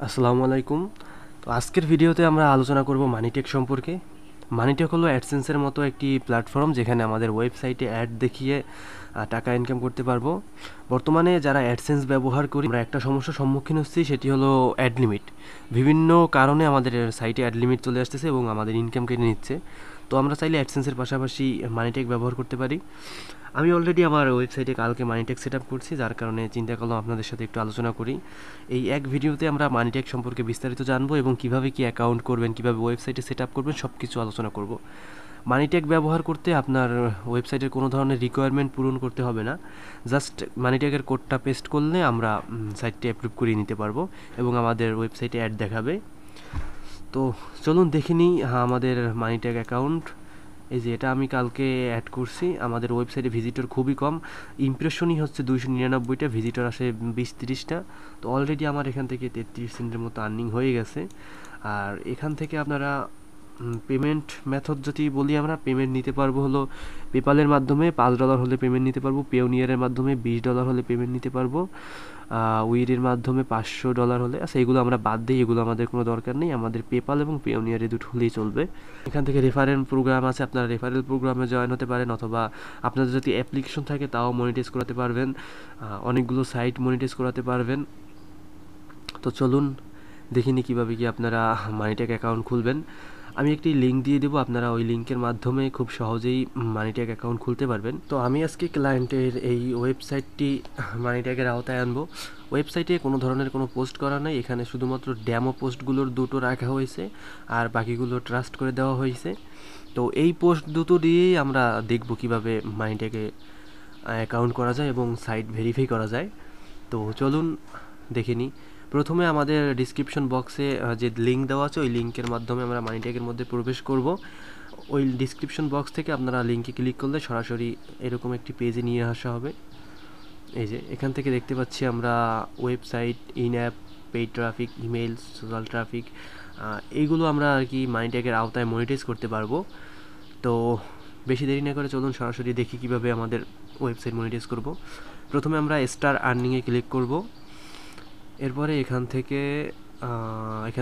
আসসালামু আলাইকুম। তো আজকের ভিডিওতে আমরা আলোচনা করব মানিটেক সম্পর্কে। মানিটেক হলো অ্যাডসেন্সের মতো একটি প্ল্যাটফর্ম যেখানে আমাদের ওয়েবসাইটে অ্যাড দেখিয়ে টাকা ইনকাম করতে পারবো। বর্তমানে যারা অ্যাডসেন্স ব্যবহার করি আমরা একটা সমস্যার সম্মুখীন হচ্ছি, সেটি হলো অ্যাড লিমিট। বিভিন্ন কারণে আমাদের সাইটে অ্যাড লিমিট চলে আসতেছে এবং আমাদের ইনকাম কেটে নিচ্ছে। তো আমরা চাইলে অ্যাডসেন্সের পাশাপাশি মানিটেক ব্যবহার করতে পারি। আমি অলরেডি আমার ওয়েবসাইটে কালকে মানিটেক সেট আপ করছি, যার কারণে চিন্তা করলাম আপনাদের সাথে একটু আলোচনা করি। এই এক ভিডিওতে আমরা মানিটেক সম্পর্কে বিস্তারিত জানবো এবং কীভাবে কি অ্যাকাউন্ট করবেন, কীভাবে ওয়েবসাইটে সেট আপ করবেন, সব কিছু আলোচনা করব। মানিটেক ব্যবহার করতে আপনার ওয়েবসাইটের কোনো ধরনের রিকোয়ারমেন্ট পূরণ করতে হবে না। জাস্ট মানিটেকের কোডটা পেস্ট করলে আমরা সাইটটি অ্যাপ্রুভ করিয়ে নিতে পারবো এবং আমাদের ওয়েবসাইটে অ্যাড দেখাবে। তো চলুন দেখে নিই আমাদের মানিটেক অ্যাকাউন্ট। এই যে এটা আমি কালকে অ্যাড করছি। আমাদের ওয়েবসাইটে ভিজিটর খুবই কম, ইমপ্রেশনই হচ্ছে 299টা, ভিজিটর আসে 20-30টা। তো অলরেডি আমার এখান থেকে 33 সেন্টের মতো আর্নিং হয়ে গেছে। আর এখান থেকে আপনারা পেমেন্ট মেথড যদি বলি, আমরা পেমেন্ট নিতে পারবো হলো পেপালের মাধ্যমে $5 হলে পেমেন্ট নিতে পারবো, পেওনিয়ারের মাধ্যমে $20 হলে পেমেন্ট নিতে পারবো, উইরের মাধ্যমে $500 হলে। আচ্ছা, এগুলো আমরা বাদ দিই, এগুলো আমাদের কোনো দরকার নেই, আমাদের পেপাল এবং পেওনিয়ার এই দুটো হলেই চলবে। এখান থেকে রেফারেল প্রোগ্রাম আছে, আপনারা রেফারেল প্রোগ্রামে জয়েন হতে পারেন, অথবা আপনাদের যদি অ্যাপ্লিকেশন থাকে তাও মনিটাইজ করাতে পারবেন, অনেকগুলো সাইট মনিটাইজ করাতে পারবেন। তো চলুন দেখিনি কীভাবে কি আপনারা মানিটেক অ্যাকাউন্ট খুলবেন। আমি একটি লিঙ্ক দিয়ে দেবো, আপনারা ওই লিঙ্কের মাধ্যমে খুব সহজেই মানিটেক অ্যাকাউন্ট খুলতে পারবেন। তো আমি আজকে ক্লায়েন্টের এই ওয়েবসাইটটি মানিটেকের আওতায় আনবো। ওয়েবসাইটে কোনো ধরনের কোনো পোস্ট করা নেই, এখানে শুধুমাত্র ড্যামো পোস্টগুলোর দুটো রাখা হয়েছে আর বাকিগুলো ট্রাস্ট করে দেওয়া হয়েছে। তো এই পোস্ট দুটো দিয়েই আমরা দেখব কিভাবে মানিটেকে অ্যাকাউন্ট করা যায় এবং সাইট ভেরিফাই করা যায়। তো চলুন দেখে নিই। প্রথমে আমাদের ডিসক্রিপশন বক্সে যে লিঙ্ক দেওয়া আছে ওই লিঙ্কের মাধ্যমে আমরা মানিটেকের মধ্যে প্রবেশ করব। ওই ডিসক্রিপশন বক্স থেকে আপনারা লিঙ্কে ক্লিক করলে সরাসরি এরকম একটি পেজে নিয়ে আসা হবে। এই যে এখান থেকে দেখতে পাচ্ছি আমরা website, in app, paid traffic, email, social traffic, এইগুলো আমরা আর কি মানিটেকের আওতায় মনিটাইজ করতে পারবো। তো বেশি দেরি না করে চলুন সরাসরি দেখি কিভাবে আমাদের ওয়েবসাইট মনিটাইজ করব। প্রথমে আমরা স্টার আর্নিংয়ে ক্লিক করব। এরপরে এখান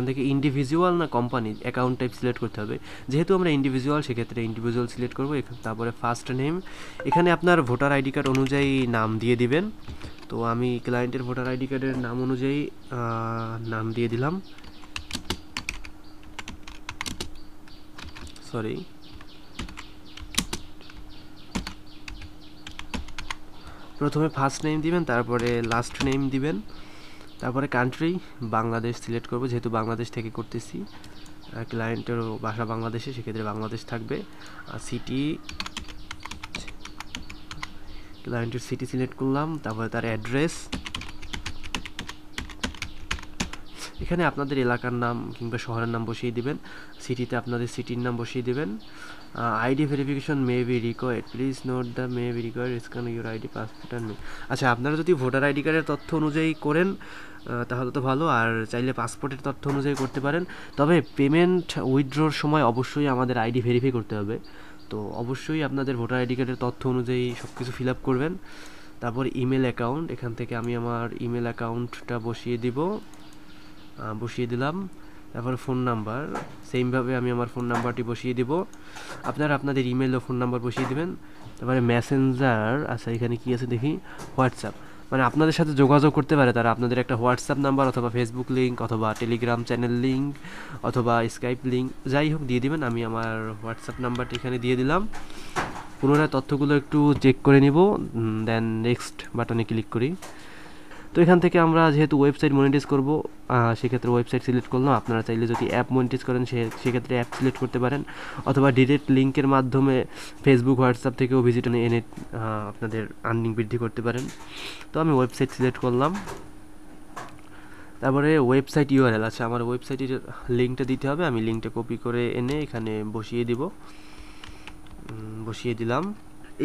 থেকে ইন্ডিভিজুয়াল না কোম্পানি অ্যাকাউন্ট টাইপ সিলেক্ট করতে হবে। যেহেতু আমরা ইন্ডিভিজুয়াল, সেক্ষেত্রে ইন্ডিভিজুয়াল সিলেক্ট করবো। তারপরে ফার্স্ট নেম, এখানে আপনার ভোটার আইডি কার্ড অনুযায়ী নাম দিয়ে দিবেন। তো আমি ক্লায়েন্টের ভোটার আইডি কার্ডের নাম অনুযায়ী নাম দিয়ে দিলাম। সরি, প্রথমে ফার্স্ট নেম দিবেন, তারপরে লাস্ট নেম দিবেন, তারপরে কান্ট্রি বাংলাদেশ সিলেক্ট করব, যেহেতু বাংলাদেশ থেকে করতেছি, ক্লায়েন্টের ভাষা বাংলাদেশে, সেক্ষেত্রে বাংলাদেশ থাকবে। আর সিটি, ক্লায়েন্টের সিটি সিলেক্ট করলাম, তারপরে তার অ্যাড্রেস। এখানে আপনাদের এলাকার নাম কিংবা শহরের নাম বসিয়ে দিবেন, সিটিতে আপনাদের সিটির নাম বসিয়ে দেবেন। ID verification may be required, please note the may be required scan your ID passport and may. আচ্ছা, আপনারা যদি ভোটার আইডি কার্ডের তথ্য অনুযায়ী করেন তাহলে তো ভালো, আর চাইলে পাসপোর্টের তথ্য অনুযায়ী করতে পারেন। তবে পেমেন্ট উইথড্রোর সময় অবশ্যই আমাদের আইডি ভেরিফাই করতে হবে। তো অবশ্যই আপনাদের ভোটার আইডি কার্ডের তথ্য অনুযায়ী সব কিছু ফিল আপ করবেন। তারপর ইমেল অ্যাকাউন্ট, এখান থেকে আমি আমার ইমেল অ্যাকাউন্টটা বসিয়ে দিলাম। তারপরে ফোন নাম্বার, সেমভাবে আমি আমার ফোন নাম্বারটি বসিয়ে দিব। আপনারা আপনাদের ইমেল ও ফোন নাম্বার বসিয়ে দেবেন। তারপরে মেসেঞ্জার, আচ্ছা এখানে কী আছে দেখি, হোয়াটসঅ্যাপ, মানে আপনাদের সাথে যোগাযোগ করতে পারে তারা আপনাদের একটা হোয়াটসঅ্যাপ নাম্বার অথবা ফেসবুক লিঙ্ক অথবা টেলিগ্রাম চ্যানেল লিঙ্ক অথবা স্কাইপ লিঙ্ক, যাই হোক দিয়ে দিবেন। আমি আমার হোয়াটসঅ্যাপ নাম্বারটি এখানে দিয়ে দিলাম। পুনরায় তথ্যগুলো একটু চেক করে নিব, দেন নেক্সট বাটনে ক্লিক করি। তো এখান থেকে আমরা যেহেতু ওয়েবসাইট মনিটাইজ করব, সেক্ষেত্রে ওয়েবসাইট সিলেক্ট করলাম। আপনারা চাইলে যদি অ্যাপ মনিটাইজ করেন সেক্ষেত্রে অ্যাপ সিলেক্ট করতে পারেন, অথবা ডিরেক্ট লিঙ্কের মাধ্যমে ফেসবুক, হোয়াটসঅ্যাপ থেকেও ভিজিট এনে আপনাদের আর্নিং বৃদ্ধি করতে পারেন। তো আমি ওয়েবসাইট সিলেক্ট করলাম। তারপরে ওয়েবসাইট ইউআরএল, আচ্ছা আমার ওয়েবসাইটের লিঙ্কটা দিতে হবে, আমি লিঙ্কটা কপি করে এনে এখানে বসিয়ে দিলাম।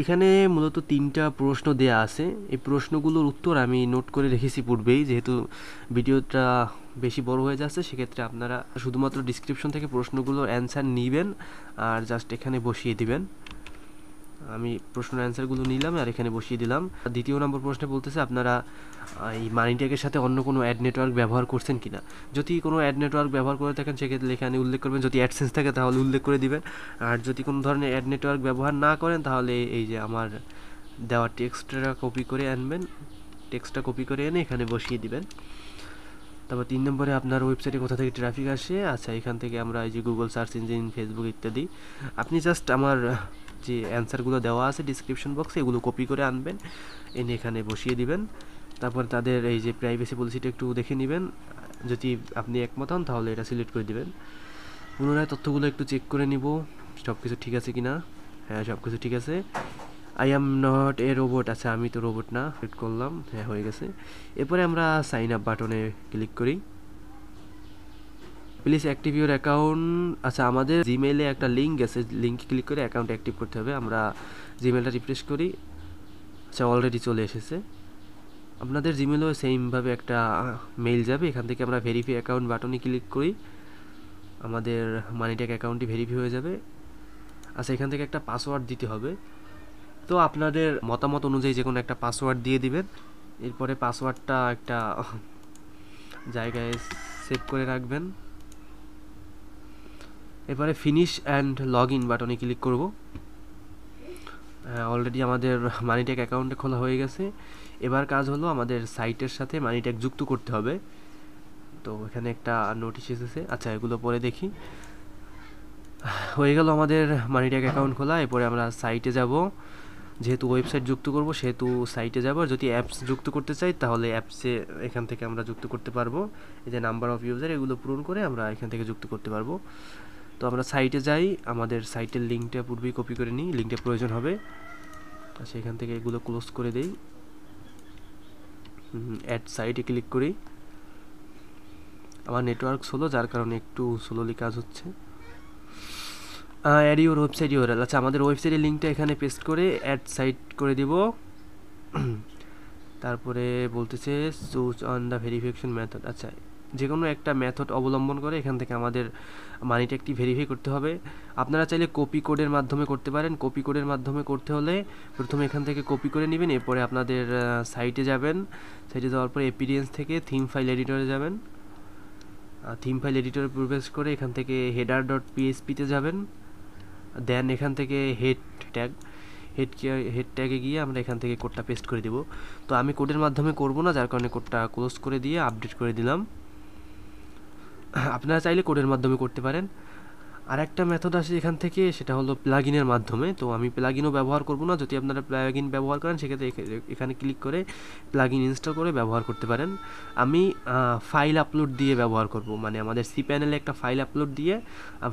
এখানে মূলত 3টা প্রশ্ন দেয়া আছে। এই প্রশ্নগুলোর উত্তর আমি নোট করে রেখেছি পূর্বেই, যেহেতু ভিডিওটা বেশি বড় হয়ে যাচ্ছে, সেক্ষেত্রে আপনারা শুধুমাত্র ডিসক্রিপশন থেকে প্রশ্নগুলোর অ্যান্সার নেবেন আর জাস্ট এখানে বসিয়ে দিবেন। আমি প্রশ্নের অ্যান্সারগুলো নিলাম আর এখানে বসিয়ে দিলাম। দ্বিতীয় নম্বর প্রশ্নে বলতেছে আপনারা এই মানি ট্যাগের সাথে অন্য কোনো অ্যাড নেটওয়ার্ক ব্যবহার করছেন কিনা। যদি কোনো অ্যাড নেটওয়ার্ক ব্যবহার করে থাকেন সেক্ষেত্রে এখানে উল্লেখ করবেন, যদি অ্যাডসেন্স থাকে তাহলে উল্লেখ করে দিবেন। আর যদি কোনো ধরনের অ্যাড নেটওয়ার্ক ব্যবহার না করেন তাহলে এই যে আমার দেওয়া টেক্সটটা কপি করে আনবেন, টেক্সটটা কপি করে এনে এখানে বসিয়ে দিবেন। তারপর 3 নম্বরে আপনার ওয়েবসাইটে কোথা থেকে ট্রাফিক আসে। আচ্ছা, এখান থেকে আমরা এই যে গুগল সার্চ ইঞ্জিন, ফেসবুক ইত্যাদি, আপনি জাস্ট আমার যে অ্যান্সারগুলো দেওয়া আছে ডিসক্রিপশন বক্সে এগুলো কপি করে আনবেন, এনে এখানে বসিয়ে দিবেন। তারপর তাদের এই যে প্রাইভেসি পলিসিটা একটু দেখে নেবেন, যদি আপনি একমত হন তাহলে এটা সিলেক্ট করে দিবেন। পুনরায় তথ্যগুলো একটু চেক করে নিব সব কিছু ঠিক আছে কিনা। হ্যাঁ, সব কিছু ঠিক আছে। I am not a robot, আচ্ছা আমি তো রোবট না, ক্লিক করলাম, হ্যাঁ হয়ে গেছে। এরপরে আমরা সাইন আপ বাটনে ক্লিক করি। প্লিজ অ্যাক্টিভ ইউর অ্যাকাউন্ট, আচ্ছা আমাদের জিমেইলে একটা লিঙ্ক আছে, লিঙ্কে ক্লিক করে অ্যাকাউন্ট অ্যাক্টিভ করতে হবে। আমরা জিমেলটা রিফ্রেশ করি, আচ্ছা অলরেডি চলে এসেছে। আপনাদের জিমেলও সেমভাবে একটা মেইল যাবে, এখান থেকে আমরা ভেরিফাই অ্যাকাউন্ট বাটনে ক্লিক করি, আমাদের মানিট্যাগ অ্যাকাউন্টটি ভেরিফাই হয়ে যাবে। আচ্ছা, এখান থেকে একটা পাসওয়ার্ড দিতে হবে, তো আপনাদের মতামত অনুযায়ী যে কোনো একটা পাসওয়ার্ড দিয়ে দিবেন। এরপরে পাসওয়ার্ডটা একটা জায়গায় সেভ করে রাখবেন। এরপরে ফিনিশ অ্যান্ড লগ ইন বাটনে ক্লিক করব। অলরেডি আমাদের মানিট্যাগ অ্যাকাউন্টে খোলা হয়ে গেছে। এবার কাজ হলো আমাদের সাইটের সাথে মানিট্যাগ যুক্ত করতে হবে। তো এখানে একটা নোটিশ এসেছে, আচ্ছা এগুলো পরে দেখি। হয়ে গেল আমাদের মানিট্যাগ অ্যাকাউন্ট খোলা। এরপরে আমরা সাইটে যাব, যেহেতু ওয়েবসাইট যুক্ত করব সেহেতু সাইটে যাব। যদি অ্যাপস যুক্ত করতে চাই তাহলে অ্যাপসে এখান থেকে আমরা যুক্ত করতে পারবো। এই যে নাম্বার অফ ইউজার এগুলো পূরণ করে আমরা এখান থেকে যুক্ত করতে পারবো। তো আমরা সাইটে যাই, আমাদের সাইটের লিঙ্কটা পূর্বেই কপি করে নিই, লিঙ্কটা প্রয়োজন হবে। সেখান থেকে এগুলো ক্লোজ করে দেই, অ্যাড সাইটে ক্লিক করি। আমার নেটওয়ার্ক স্লো যার কারণে একটু স্লোলি কাজ হচ্ছে। অ্যাড ইউর ওয়েবসাইট ইউআরএল, আচ্ছা আমাদের ওয়েবসাইটের লিঙ্কটা এখানে পেস্ট করে অ্যাড সাইট করে দিব। তারপরে বলতেছে choose on the verification method, আচ্ছা যে কোনো একটা মেথড অবলম্বন করে এখান থেকে আমাদের মানিট্যাগটি ভেরিফাই করতে হবে। আপনারা চাইলে কপি কোডের মাধ্যমে করতে পারেন। কপি কোডের মাধ্যমে করতে হলে প্রথমে এখান থেকে কপি করে নেবেন, এরপরে আপনাদের সাইটে যাবেন, সাইটে যাওয়ার পরে এপিডিএন্স থেকে থিম ফাইল এডিটরে যাবেন, থিম ফাইল এডিটরে প্রবেশ করে এখান থেকে হেডার ডট পিএইচপিতে যাবেন, দেন এখান থেকে হেড ট্যাগে গিয়ে আমরা এখান থেকে কোডটা পেস্ট করে দেব। তো আমি কোডের মাধ্যমে করব না, যার কারণে কোডটা ক্লোজ করে দিয়ে আপডেট করে দিলাম। আপনারা চাইলে কোডের মাধ্যমে করতে পারেন। আর একটা মেথড আছে এখান থেকে, সেটা হলো প্লাগইনের মাধ্যমে। তো আমি প্লাগইনও ব্যবহার করব না, যদি আপনারা প্লাগইন ব্যবহার করেন সেক্ষেত্রে এখানে ক্লিক করে প্লাগইন ইনস্টল করে ব্যবহার করতে পারেন। আমি ফাইল আপলোড দিয়ে ব্যবহার করব, মানে আমাদের সি প্যানেলে একটা ফাইল আপলোড দিয়ে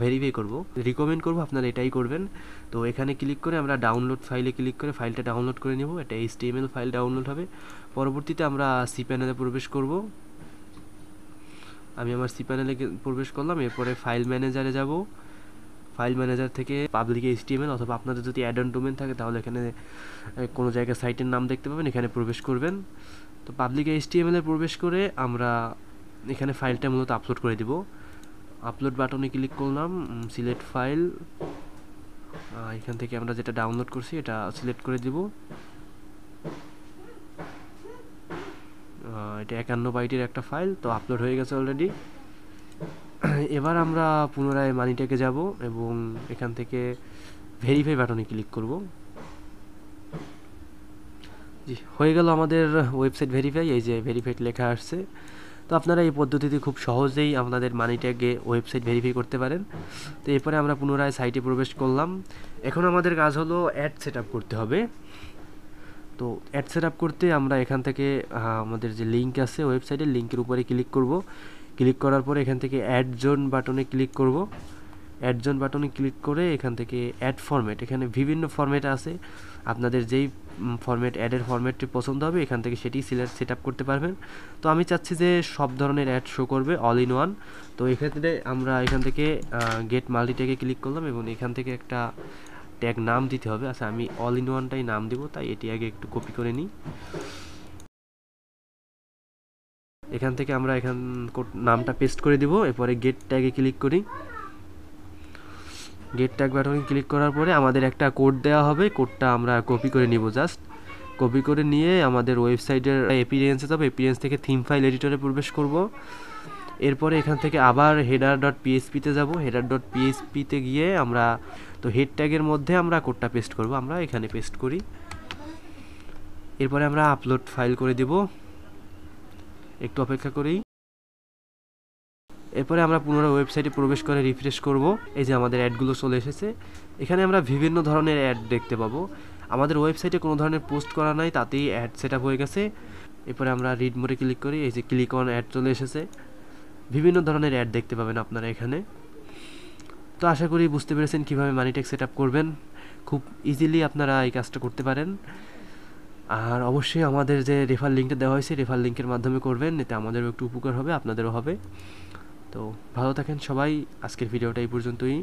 ভেরিফাই করব। রিকমেন্ড করব আপনারা এটাই করবেন। তো এখানে ক্লিক করে আমরা ডাউনলোড ফাইলে ক্লিক করে ফাইলটা ডাউনলোড করে নেব, এটা HTML ফাইল ডাউনলোড হবে। পরবর্তীতে আমরা সি প্যানেলে প্রবেশ করব, আমি আমার সি প্যানেলে প্রবেশ করলাম। এরপরে ফাইল ম্যানেজারে যাব, ফাইল ম্যানেজার থেকে পাবলিক HTML অথবা আপনাদের যদি অ্যাড অন ডোমেন থাকে তাহলে এখানে কোনো জায়গায় সাইটের নাম দেখতে পাবেন, এখানে প্রবেশ করবেন। তো পাবলিক HTML এ প্রবেশ করে আমরা এখানে ফাইলটা মূলত আপলোড করে দিব। আপলোড বাটনে ক্লিক করলাম, সিলেক্ট ফাইল, এখান থেকে আমরা যেটা ডাউনলোড করছি এটা সিলেক্ট করে দিব। এটা 51 বাইটের একটা ফাইল, তো আপলোড হয়ে গেছে অলরেডি। এবার আমরা পুনরায় মানিট্যাগে যাব এবং এখান থেকে ভেরিফাই বাটনে ক্লিক করব। জি, হয়ে গেল আমাদের ওয়েবসাইট ভেরিফাই, এই যে ভেরিফাইড লেখা আসছে। তো আপনারা এই পদ্ধতিতে খুব সহজেই আপনাদের মানিট্যাগে ওয়েবসাইট ভেরিফাই করতে পারেন। তো এরপরে আমরা পুনরায় সাইটে প্রবেশ করলাম। এখন আমাদের কাজ হলো অ্যাড সেট আপ করতে হবে। তো অ্যাড সেট আপ করতে আমরা এখান থেকে আমাদের যে লিঙ্ক আছে ওয়েবসাইটের লিঙ্কের উপরে ক্লিক করব। ক্লিক করার পরে এখান থেকে অ্যাড জোন বাটনে ক্লিক করব। অ্যাড জোন বাটনে ক্লিক করে এখান থেকে অ্যাড ফরম্যাট, এখানে বিভিন্ন ফরম্যাট আছে, আপনাদের যেই ফরম্যাট অ্যাডের ফরম্যাটটি পছন্দ হবে এখান থেকে সেটি সেট আপ করতে পারবেন। তো আমি চাচ্ছি যে সব ধরনের অ্যাড শো করবে অল ইন ওয়ান। তো এক্ষেত্রে আমরা এখান থেকে গেট মাল্টি ট্যাগে ক্লিক করলাম এবং এখান থেকে একটা ট্যাগ নাম দিতে হবে। আচ্ছা আমি অল ইন ওয়ানটাই নাম দিব, তাই এটি আগে একটু কপি করে নিই। এখান থেকে আমরা নামটা পেস্ট করে দিব। এরপরে গেট ট্যাগে ক্লিক করি। গেট ট্যাগ বাটনে ক্লিক করার পরে আমাদের একটা কোড দেওয়া হবে, কোডটা আমরা কপি করে নিব। জাস্ট কপি করে নিয়ে আমাদের ওয়েবসাইটের এপিরিয়েন্সে যাব, এপিরিয়েন্স থেকে থিম ফাইল এডিটরে প্রবেশ করব। এরপরে এখান থেকে আবার হেডার ডট পিএইচপিতে যাব, হেডার ডট পিএইচপিতে গিয়ে আমরা তো হেড ট্যাগের মধ্যে আমরা কোডটা পেস্ট করব, আমরা এখানে পেস্ট করি। এরপরে আমরা আপলোড ফাইল করে দেব, একটু অপেক্ষা করি। এরপরে আমরা পুনরায় ওয়েবসাইটে প্রবেশ করে রিফ্রেশ করব। এই যে আমাদের অ্যাডগুলো চলে এসেছে, এখানে আমরা বিভিন্ন ধরনের অ্যাড দেখতে পাবো। আমাদের ওয়েবসাইটে কোনো ধরনের পোস্ট করা নাই, তাতেই অ্যাড সেট আপ হয়ে গেছে। এরপরে আমরা রিড মোডে ক্লিক করি, এই যে ক্লিক অন অ্যাড চলে এসেছে। বিভিন্ন ধরনের অ্যাড দেখতে পাবেন আপনারা এখানে। তো আশা করি বুঝতে পেরেছেন কীভাবে মানিটেক সেট আপ করবেন। খুব ইজিলি আপনারা এই কাজটা করতে পারেন। আর অবশ্যই আমাদের যে রেফার লিঙ্কটা দেওয়া হয়েছে, রেফার লিঙ্কের মাধ্যমে করবেন, এতে আমাদেরও একটু উপকার হবে, আপনাদেরও হবে। তো ভালো থাকেন সবাই, আজকের ভিডিওটা এই পর্যন্তই।